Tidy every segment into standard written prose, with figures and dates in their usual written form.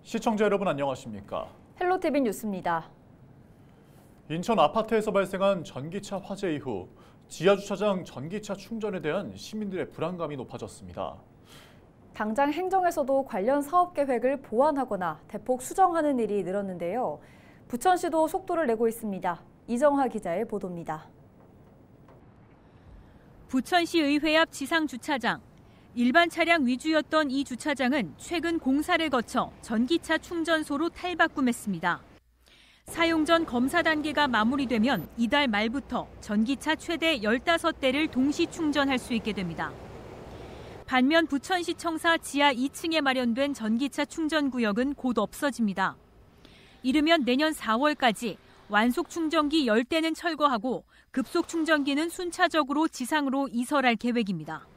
시청자 여러분 안녕하십니까? 헬로티비 뉴스입니다. 인천 아파트에서 발생한 전기차 화재 이후 지하주차장 전기차 충전에 대한 시민들의 불안감이 높아졌습니다. 당장 행정에서도 관련 사업 계획을 보완하거나 대폭 수정하는 일이 늘었는데요. 부천시도 속도를 내고 있습니다. 이정하 기자의 보도입니다. 부천시 의회 앞 지상주차장. 일반 차량 위주였던 이 주차장은 최근 공사를 거쳐 전기차 충전소로 탈바꿈했습니다. 사용 전 검사 단계가 마무리되면 이달 말부터 전기차 최대 15대를 동시 충전할 수 있게 됩니다. 반면 부천시청사 지하 2층에 마련된 전기차 충전 구역은 곧 없어집니다. 이르면 내년 4월까지 완속 충전기 10대는 철거하고 급속 충전기는 순차적으로 지상으로 이설할 계획입니다.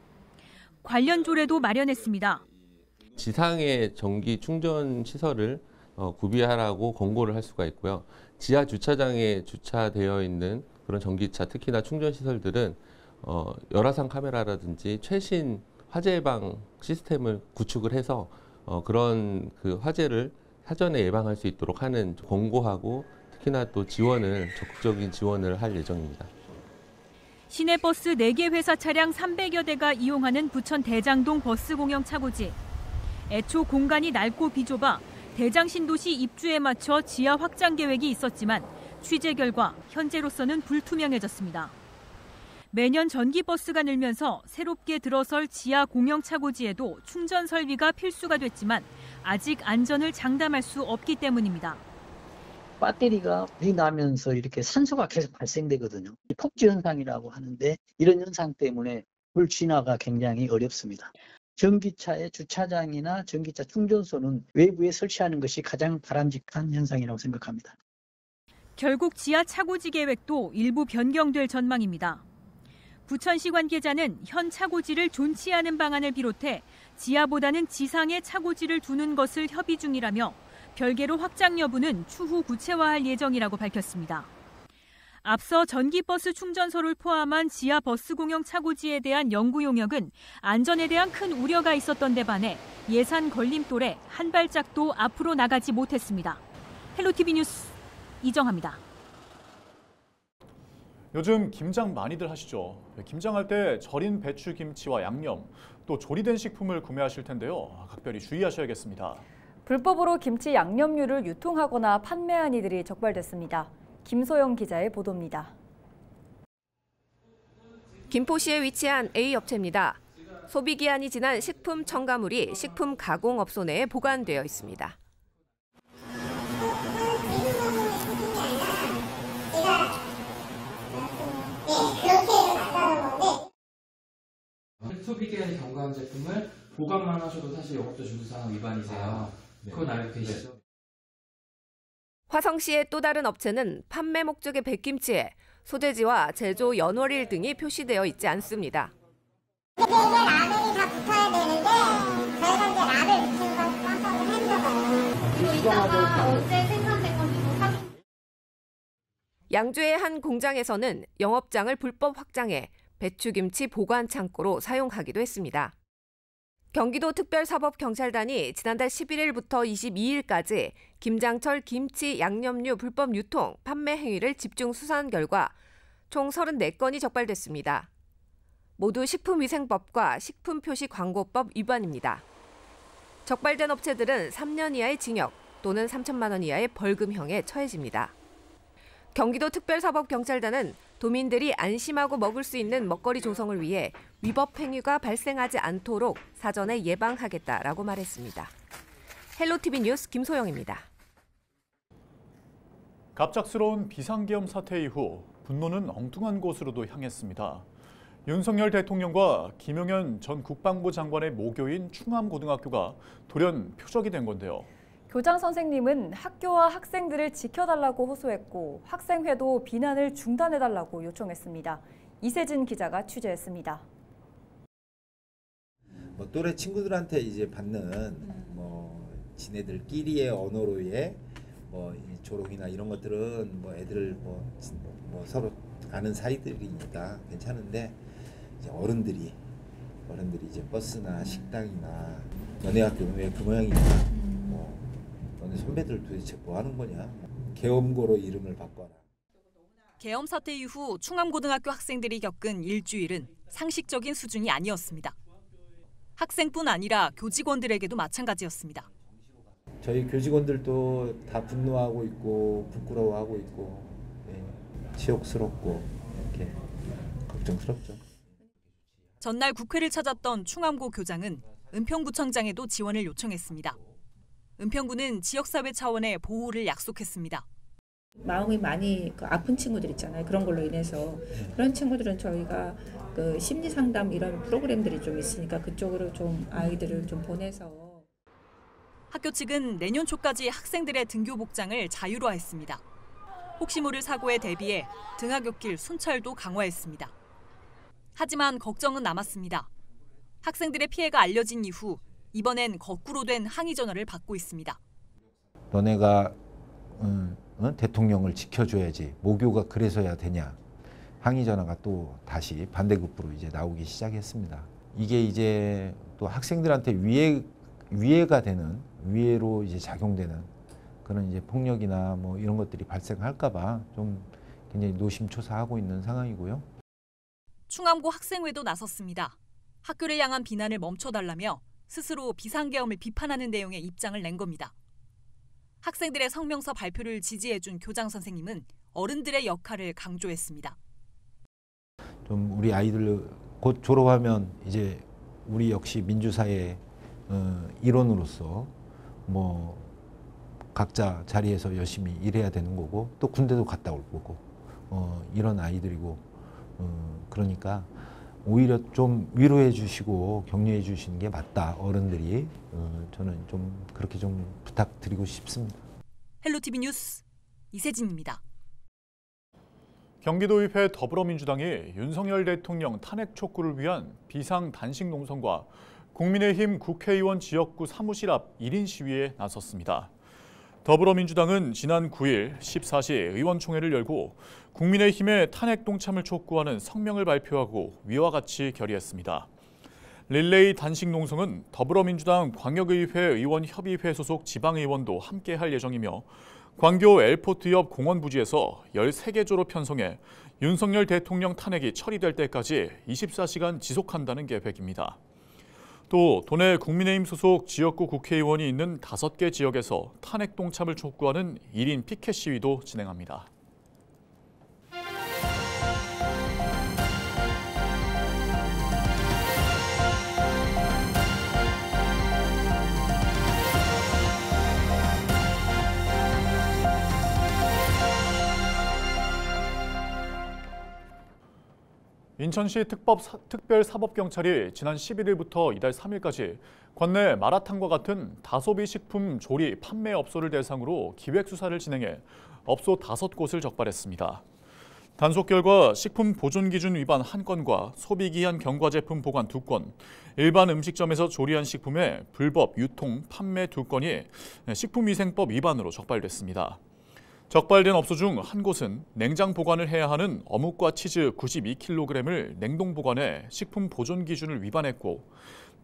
관련 조례도 마련했습니다. 지상의 전기 충전 시설을 구비하라고 권고를 할 수가 있고요. 지하 주차장에 주차되어 있는 그런 전기차, 특히나 충전 시설들은 열화상 카메라라든지 최신 화재 예방 시스템을 구축을 해서 그런 그 화재를 사전에 예방할 수 있도록 하는 권고하고 특히나 또 적극적인 지원을 할 예정입니다. 시내버스 4개 회사 차량 300여 대가 이용하는 부천 대장동 버스 공영 차고지. 애초 공간이 넓고 비좁아 대장신도시 입주에 맞춰 지하 확장 계획이 있었지만 취재 결과 현재로서는 불투명해졌습니다. 매년 전기버스가 늘면서 새롭게 들어설 지하 공영 차고지에도 충전 설비가 필수가 됐지만 아직 안전을 장담할 수 없기 때문입니다. 배터리가 불이 나면서 이렇게 산소가 계속 발생되거든요. 폭주 현상이라고 하는데 이런 현상 때문에 불 진화가 굉장히 어렵습니다. 전기차의 주차장이나 전기차 충전소는 외부에 설치하는 것이 가장 바람직한 현상이라고 생각합니다. 결국 지하 차고지 계획도 일부 변경될 전망입니다. 부천시 관계자는 현 차고지를 존치하는 방안을 비롯해 지하보다는 지상에 차고지를 두는 것을 협의 중이라며 별개로 확장 여부는 추후 구체화할 예정이라고 밝혔습니다. 앞서 전기버스 충전소를 포함한 지하 버스 공영 차고지에 대한 연구 용역은 안전에 대한 큰 우려가 있었던 데 반해 예산 걸림돌에 한 발짝도 앞으로 나가지 못했습니다. 헬로티비 뉴스 이정하입니다. 요즘 김장 많이들 하시죠? 김장할 때 절인 배추 김치와 양념, 또 조리된 식품을 구매하실 텐데요. 각별히 주의하셔야겠습니다. 불법으로 김치 양념류를 유통하거나 판매한 이들이 적발됐습니다. 김소영 기자의 보도입니다. 김포시에 위치한 A업체입니다. 소비기한이 지난 식품 첨가물이 식품 가공업소 내에 보관되어 있습니다. 소비기한이 경과한 제품을 보관만 하셔도 사실 영업자 준수사항 위반이세요. 그건 알고 계시죠? 화성시의 또 다른 업체는 판매 목적의 백김치에 소재지와 제조 연월일 등이 표시되어 있지 않습니다. 이게 라벨이 다 붙어야 되는데 저희가 이제 라벨 붙이는 걸 깜빡을 했어요. 이거 이따가 언제 생산된 건지 확인. 양주의 한 공장에서는 영업장을 불법 확장해 배추김치 보관 창고로 사용하기도 했습니다. 경기도 특별사법경찰단이 지난달 11일부터 22일까지 김장철 김치 양념류 불법 유통, 판매 행위를 집중 수사한 결과 총 34건이 적발됐습니다. 모두 식품위생법과 식품표시광고법 위반입니다. 적발된 업체들은 3년 이하의 징역 또는 3천만 원 이하의 벌금형에 처해집니다. 경기도 특별사법경찰단은 도민들이 안심하고 먹을 수 있는 먹거리 조성을 위해 위법 행위가 발생하지 않도록 사전에 예방하겠다라고 말했습니다. 헬로티비 뉴스 김소영입니다. 갑작스러운 비상계엄 사태 이후 분노는 엉뚱한 곳으로도 향했습니다. 윤석열 대통령과 김용현 전 국방부 장관의 모교인 충암고등학교가 돌연 표적이 된 건데요. 교장 선생님은 학교와 학생들을 지켜달라고 호소했고 학생회도 비난을 중단해달라고 요청했습니다. 이세진 기자가 취재했습니다. 또래 친구들한테 이제 받는 지네들끼리의 언어로의 조롱이나 이런 것들은 애들 서로 아는 사이들이니까 괜찮은데 이제 어른들이 이제 버스나 식당이나 연예학교 왜 그 모양이니까 있는 선배들 도대체 뭐 하는 거냐. 계엄고로 이름을 바꿔라. 계엄 사태 이후 충암고등학교 학생들이 겪은 일주일은 상식적인 수준이 아니었습니다. 학생뿐 아니라 교직원들에게도 마찬가지였습니다. 저희 교직원들도 다 분노하고 있고 부끄러워하고 있고 치욕스럽고 이렇게 걱정스럽죠. 전날 국회를 찾았던 충암고 교장은 은평구청장에도 지원을 요청했습니다. 은평구는 지역사회 차원의 보호를 약속했습니다. 마음이 많이 아픈 친구들 있잖아요. 그런 걸로 인해서 그런 친구들은 저희가 그 심리 상담 이런 프로그램들이 좀 있으니까 그쪽으로 좀 아이들을 좀 보내서. 학교 측은 내년 초까지 학생들의 등교 복장을 자유로화했습니다. 혹시 모를 사고에 대비해 등하굣길 순찰도 강화했습니다. 하지만 걱정은 남았습니다. 학생들의 피해가 알려진 이후 이번엔 거꾸로 된 항의 전화를 받고 있습니다. 너네가 대통령을 지켜줘야지 모교가 그래서야 되냐. 항의 전화가 또 다시 반대급부로 이제 나오기 시작했습니다. 이게 이제 또 학생들한테 위해가 되는 위해로 이제 작용되는 그런 이제 폭력이나 뭐 이런 것들이 발생할까봐 좀 굉장히 노심초사하고 있는 상황이고요. 충암고 학생회도 나섰습니다. 학교를 향한 비난을 멈춰달라며 스스로 비상계엄을 비판하는 내용의 입장을 낸 겁니다. 학생들의 성명서 발표를 지지해준 교장 선생님은 어른들의 역할을 강조했습니다. 좀 우리 아이들 곧 졸업하면 이제 우리 역시 민주사회 일원으로서 뭐 각자 자리에서 열심히 일해야 되는 거고 또 군대도 갔다 올 거고 이런 아이들이고 그러니까 오히려 좀 위로해 주시고 격려해 주시는 게 맞다. 어른들이 저는 좀 그렇게 좀 부탁드리고 싶습니다. 헬로티비 뉴스 이세진입니다. 경기도의회 더불어민주당이 윤석열 대통령 탄핵 촉구를 위한 비상 단식 농성과 국민의힘 국회의원 지역구 사무실 앞 1인 시위에 나섰습니다. 더불어민주당은 지난 9일 14시 의원총회를 열고 국민의힘의 탄핵 동참을 촉구하는 성명을 발표하고 위와 같이 결의했습니다. 릴레이 단식 농성은 더불어민주당 광역의회 의원협의회 소속 지방의원도 함께할 예정이며 광교 엘포트 옆 공원 부지에서 13개 조로 편성해 윤석열 대통령 탄핵이 처리될 때까지 24시간 지속한다는 계획입니다. 또 도내 국민의힘 소속 지역구 국회의원이 있는 5개 지역에서 탄핵 동참을 촉구하는 1인 피켓 시위도 진행합니다. 인천시 특별사법경찰이 지난 11일부터 이달 3일까지 관내 마라탕과 같은 다소비 식품 조리 판매 업소를 대상으로 기획수사를 진행해 업소 5곳을 적발했습니다. 단속 결과 식품 보존기준 위반 1건과 소비기한 경과제품 보관 2건, 일반 음식점에서 조리한 식품의 불법 유통, 판매 2건이 식품위생법 위반으로 적발됐습니다. 적발된 업소 중 한 곳은 냉장 보관을 해야 하는 어묵과 치즈 92kg을 냉동 보관해 식품 보존 기준을 위반했고,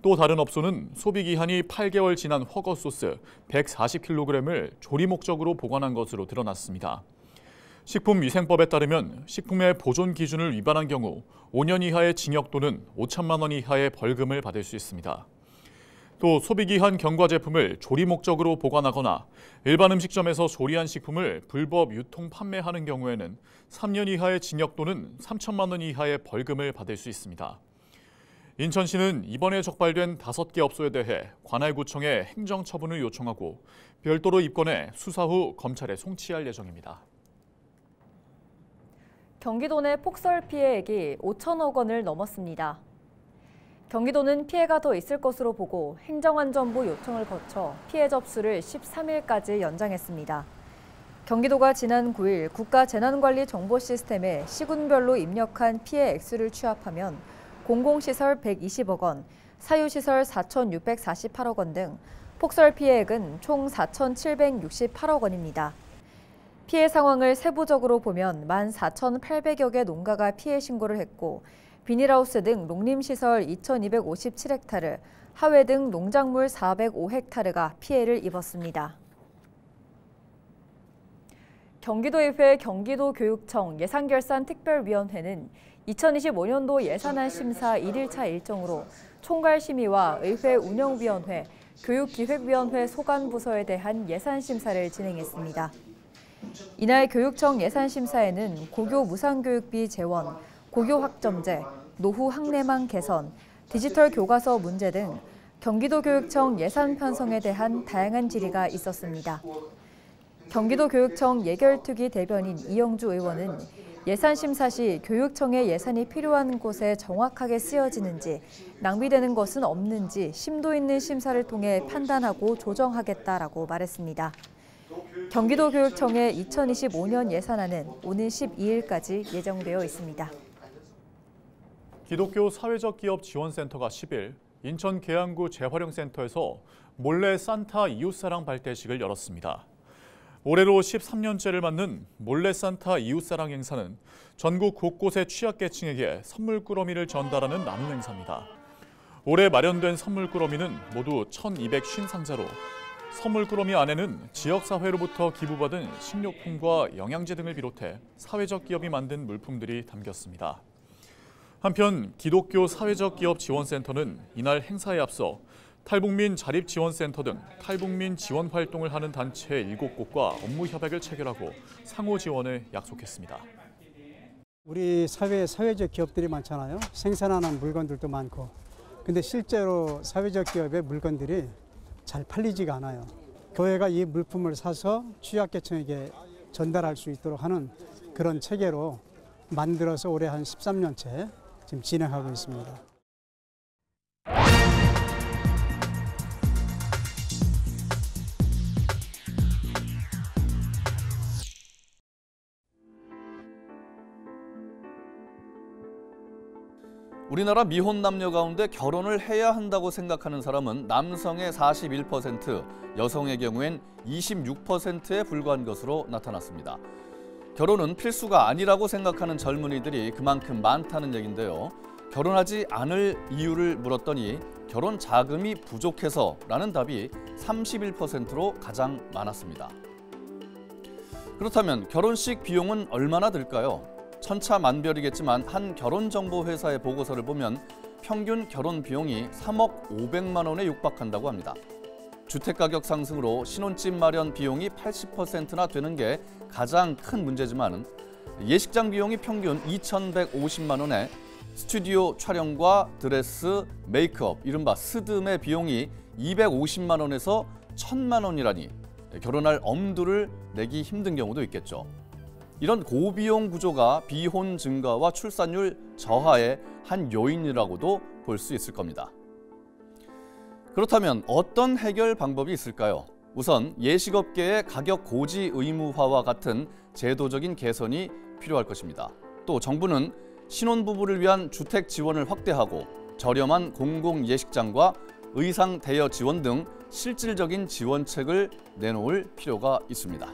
또 다른 업소는 소비기한이 8개월 지난 허거소스 140kg을 조리 목적으로 보관한 것으로 드러났습니다. 식품위생법에 따르면 식품의 보존 기준을 위반한 경우 5년 이하의 징역 또는 5천만 원 이하의 벌금을 받을 수 있습니다. 또 소비기한 경과제품을 조리 목적으로 보관하거나 일반 음식점에서 조리한 식품을 불법 유통 판매하는 경우에는 3년 이하의 징역 또는 3천만 원 이하의 벌금을 받을 수 있습니다. 인천시는 이번에 적발된 5개 업소에 대해 관할구청에 행정처분을 요청하고 별도로 입건해 수사 후 검찰에 송치할 예정입니다. 경기도 내 폭설 피해액이 5천억 원을 넘었습니다. 경기도는 피해가 더 있을 것으로 보고 행정안전부 요청을 거쳐 피해 접수를 13일까지 연장했습니다. 경기도가 지난 9일 국가재난관리정보시스템에 시군별로 입력한 피해 액수를 취합하면 공공시설 120억 원, 사유시설 4,648억 원 등 폭설 피해액은 총 4,768억 원입니다. 피해 상황을 세부적으로 보면 14,800여 개 농가가 피해 신고를 했고 비닐하우스 등 농림시설 2,257헥타르, 하회 등 농작물 405헥타르가 피해를 입었습니다. 경기도의회 경기도교육청 예산결산특별위원회는 2025년도 예산안 심사 1일차 일정으로 총괄심의와 의회 운영위원회, 교육기획위원회 소관부서에 대한 예산심사를 진행했습니다. 이날 교육청 예산심사에는 고교 무상교육비 재원, 고교 학점제, 노후 학내망 개선, 디지털 교과서 문제 등 경기도교육청 예산 편성에 대한 다양한 질의가 있었습니다. 경기도교육청 예결특위 대변인 이영주 의원은 예산심사 시 교육청의 예산이 필요한 곳에 정확하게 쓰여지는지, 낭비되는 것은 없는지 심도 있는 심사를 통해 판단하고 조정하겠다라고 말했습니다. 경기도교육청의 2025년 예산안은 오는 12일까지 예정되어 있습니다. 기독교 사회적 기업 지원센터가 10일 인천 계양구 재활용센터에서 몰래 산타 이웃사랑 발대식을 열었습니다. 올해로 13년째를 맞는 몰래 산타 이웃사랑 행사는 전국 곳곳의 취약계층에게 선물 꾸러미를 전달하는 나눔 행사입니다. 올해 마련된 선물 꾸러미는 모두 1,250상자로 선물 꾸러미 안에는 지역사회로부터 기부받은 식료품과 영양제 등을 비롯해 사회적 기업이 만든 물품들이 담겼습니다. 한편 기독교 사회적 기업 지원센터는 이날 행사에 앞서 탈북민 자립지원센터 등 탈북민 지원 활동을 하는 단체 7곳과 업무 협약을 체결하고 상호 지원을 약속했습니다. 우리 사회에 사회적 기업들이 많잖아요. 생산하는 물건들도 많고. 근데 실제로 사회적 기업의 물건들이 잘 팔리지가 않아요. 교회가 이 물품을 사서 취약계층에게 전달할 수 있도록 하는 그런 체계로 만들어서 올해 한 13년째 지금 진행하고 있습니다. 우리나라 미혼 남녀 가운데 결혼을 해야 한다고 생각하는 사람은 남성의 41%, 여성의 경우엔 26%에 불과한 것으로 나타났습니다. 결혼은 필수가 아니라고 생각하는 젊은이들이 그만큼 많다는 얘긴데요. 결혼하지 않을 이유를 물었더니 결혼 자금이 부족해서라는 답이 31%로 가장 많았습니다. 그렇다면 결혼식 비용은 얼마나 들까요? 천차만별이겠지만 한 결혼정보회사의 보고서를 보면 평균 결혼 비용이 3억 500만 원에 육박한다고 합니다. 주택가격 상승으로 신혼집 마련 비용이 80%나 되는 게 가장 큰 문제지만 예식장 비용이 평균 2,150만 원에 스튜디오 촬영과 드레스, 메이크업, 이른바 스드메 비용이 250만 원에서 1,000만 원이라니 결혼할 엄두를 내기 힘든 경우도 있겠죠. 이런 고비용 구조가 비혼 증가와 출산율 저하의 한 요인이라고도 볼 수 있을 겁니다. 그렇다면 어떤 해결 방법이 있을까요? 우선 예식업계의 가격 고지 의무화와 같은 제도적인 개선이 필요할 것입니다. 또 정부는 신혼부부를 위한 주택 지원을 확대하고 저렴한 공공 예식장과 의상 대여 지원 등 실질적인 지원책을 내놓을 필요가 있습니다.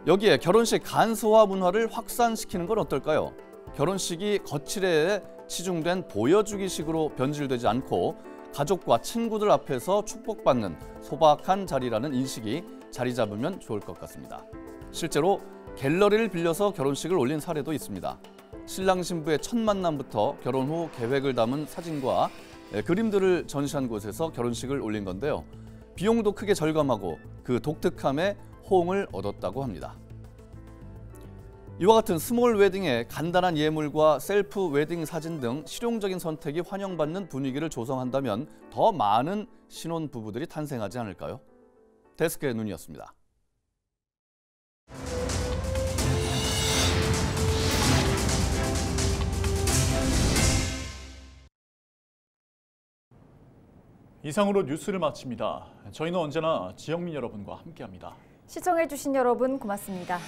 여기에 결혼식 간소화 문화를 확산시키는 건 어떨까요? 결혼식이 거칠에 치중된 보여주기식으로 변질되지 않고 가족과 친구들 앞에서 축복받는 소박한 자리라는 인식이 자리 잡으면 좋을 것 같습니다. 실제로 갤러리를 빌려서 결혼식을 올린 사례도 있습니다. 신랑 신부의 첫 만남부터 결혼 후 계획을 담은 사진과 그림들을 전시한 곳에서 결혼식을 올린 건데요. 비용도 크게 절감하고 그 독특함에 호응을 얻었다고 합니다. 이와 같은 스몰 웨딩의 간단한 예물과 셀프 웨딩 사진 등 실용적인 선택이 환영받는 분위기를 조성한다면 더 많은 신혼부부들이 탄생하지 않을까요? 데스크의 눈이었습니다. 이상으로 뉴스를 마칩니다. 저희는 언제나 지역민 여러분과 함께합니다. 시청해주신 여러분 고맙습니다.